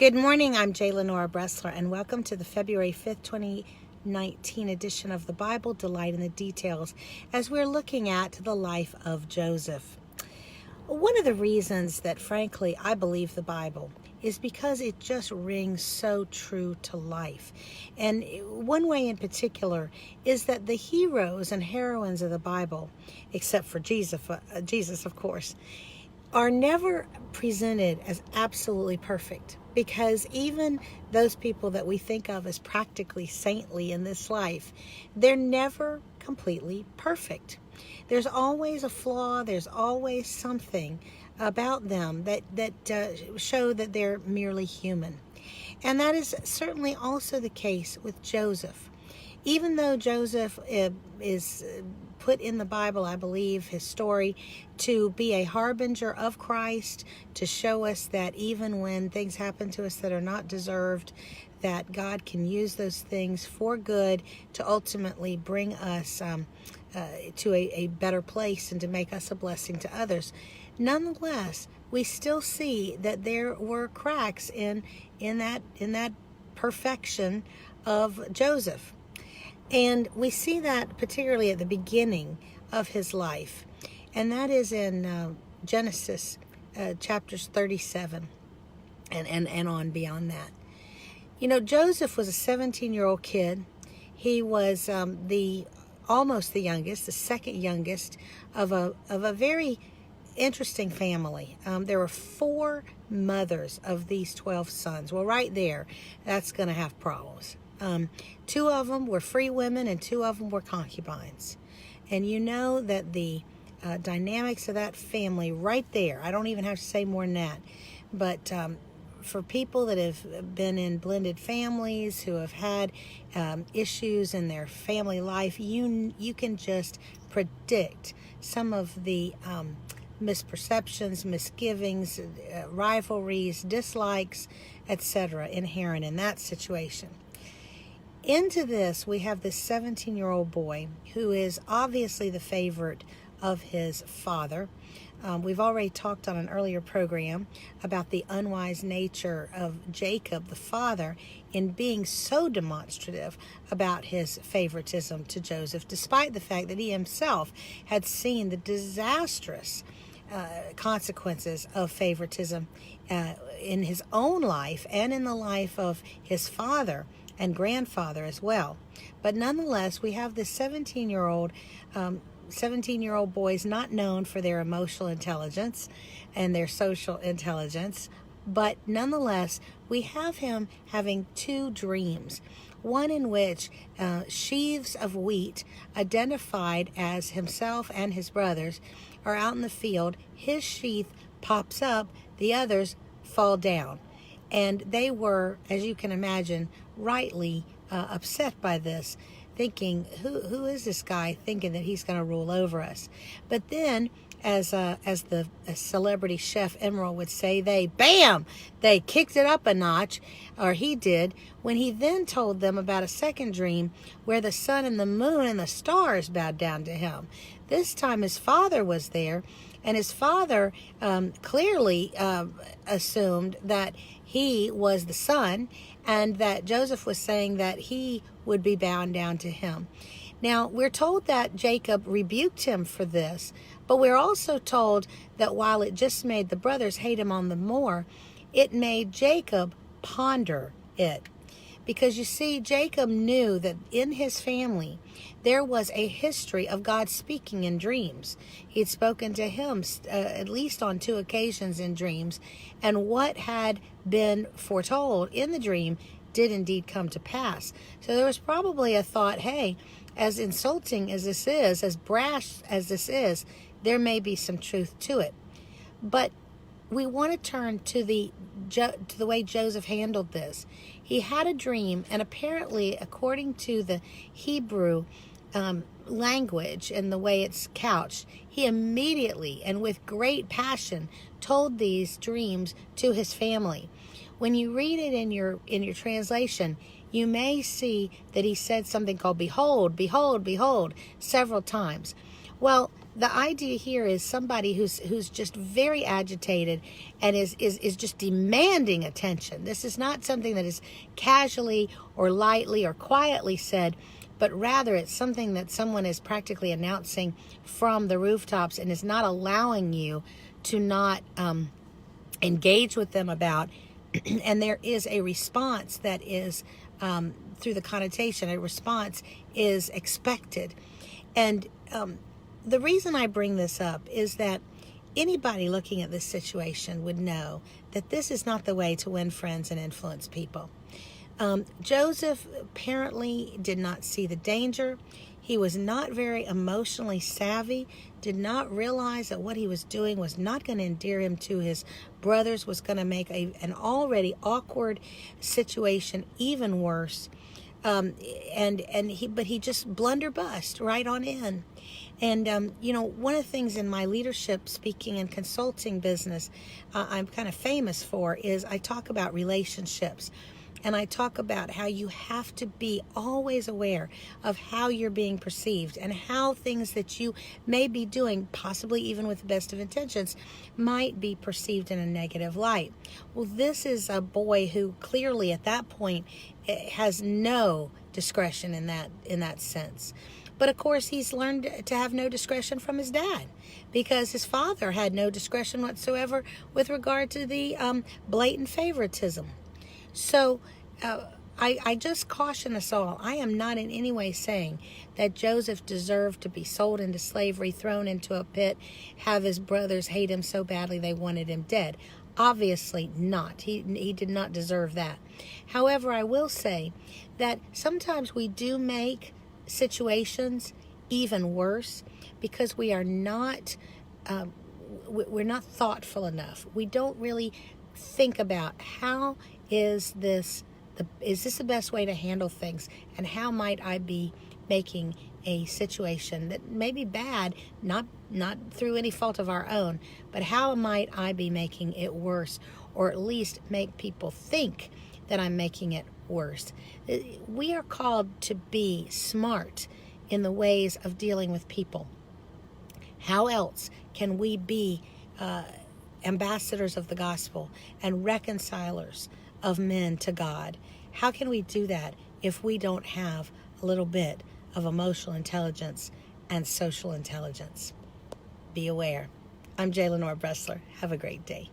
Good morning, I'm J. Lenora Bressler, and welcome to the February 5th, 2019 edition of the Bible Delight in the Details, as we're looking at the life of Joseph. One of the reasons that, frankly, I believe the Bible is because it just rings so true to life. And one way in particular is that the heroes and heroines of the Bible, except for Jesus, of course, are never presented as absolutely perfect, because even those people that we think of as practically saintly in this life, they're never completely perfect. There's always a flaw. There's always something about them that show that they're merely human. And that is certainly also the case with Joseph. Even though Joseph is put in the Bible, I believe, his story to be a harbinger of Christ, to show us that even when things happen to us that are not deserved, that God can use those things for good to ultimately bring us to a better place and to make us a blessing to others. Nonetheless, we still see that there were cracks in that perfection of Joseph. And we see that particularly at the beginning of his life. And that is in Genesis chapters 37 and on beyond that. You know, Joseph was a 17-year-old kid. He was almost the youngest, the second youngest of a very interesting family. There were 4 mothers of these 12 sons. Well, right there, that's going to have problems. 2 of them were free women and 2 of them were concubines. And you know that the dynamics of that family right there, I don't even have to say more than that, but for people that have been in blended families, who have had issues in their family life, you can just predict some of the misperceptions, misgivings, rivalries, dislikes, etc. inherent in that situation. Into this, we have this 17-year-old boy who is obviously the favorite of his father. We've already talked on an earlier program about the unwise nature of Jacob, the father, in being so demonstrative about his favoritism to Joseph, despite the fact that he himself had seen the disastrous consequences of favoritism in his own life and in the life of his father and grandfather as well. But nonetheless, we have this 17-year-old boys not known for their emotional intelligence and their social intelligence, but nonetheless, we have him having 2 dreams. One in which sheaves of wheat identified as himself and his brothers are out in the field. His sheath pops up, the others fall down. And they were, as you can imagine, rightly upset by this, thinking, who is this guy thinking that he's going to rule over us? But then, as the celebrity chef Emerald would say, they kicked it up a notch, or he did, when he then told them about a second dream where the sun and the moon and the stars bowed down to him. This time his father was there, and his father clearly assumed that he was the sun, and that Joseph was saying that he would be bound down to him. Now, we're told that Jacob rebuked him for this, but we're also told that while it just made the brothers hate him on the more, it made Jacob ponder it. Because you see, Jacob knew that in his family there was a history of God speaking in dreams. He had spoken to him at least on 2 occasions in dreams, and what had been foretold in the dream did indeed come to pass. So there was probably a thought, hey, as insulting as this is, as brash as this is, there may be some truth to it. But we want to turn to the way Joseph handled this. He had a dream, and apparently, according to the Hebrew language and the way it's couched, he immediately and with great passion told these dreams to his family. When you read it in your translation, you may see that he said something called "behold, behold, behold" several times. Well, the idea here is somebody who's just very agitated and is just demanding attention. This is not something that is casually or lightly or quietly said, but rather it's something that someone is practically announcing from the rooftops and is not allowing you to not engage with them about. And there is a response that is, through the connotation, a response is expected. And the reason I bring this up is that anybody looking at this situation would know that this is not the way to win friends and influence people. Joseph apparently did not see the danger. He was not very emotionally savvy, did not realize that what he was doing was not going to endear him to his brothers, was going to make an already awkward situation even worse. But he just blunderbussed right on in. And, one of the things in my leadership speaking and consulting business I'm kind of famous for is I talk about relationships. And I talk about how you have to be always aware of how you're being perceived and how things that you may be doing, possibly even with the best of intentions, might be perceived in a negative light. Well, this is a boy who clearly at that point has no discretion in that sense. But of course, he's learned to have no discretion from his dad because his father had no discretion whatsoever with regard to the blatant favoritism. So I just caution us all. I am not in any way saying that Joseph deserved to be sold into slavery, thrown into a pit, have his brothers hate him so badly they wanted him dead. Obviously not. He did not deserve that. However, I will say that sometimes we do make situations even worse because we are not we're not thoughtful enough. We don't really think about how is this the best way to handle things, and how might I be making a situation that may be bad, not through any fault of our own, but how might I be making it worse, or at least make people think that I'm making it worse. We are called to be smart in the ways of dealing with people. How else can we be ambassadors of the gospel and reconcilers of men to God? How can we do that if we don't have a little bit of emotional intelligence and social intelligence? Be aware. I'm J. Lenore Bressler. Have a great day.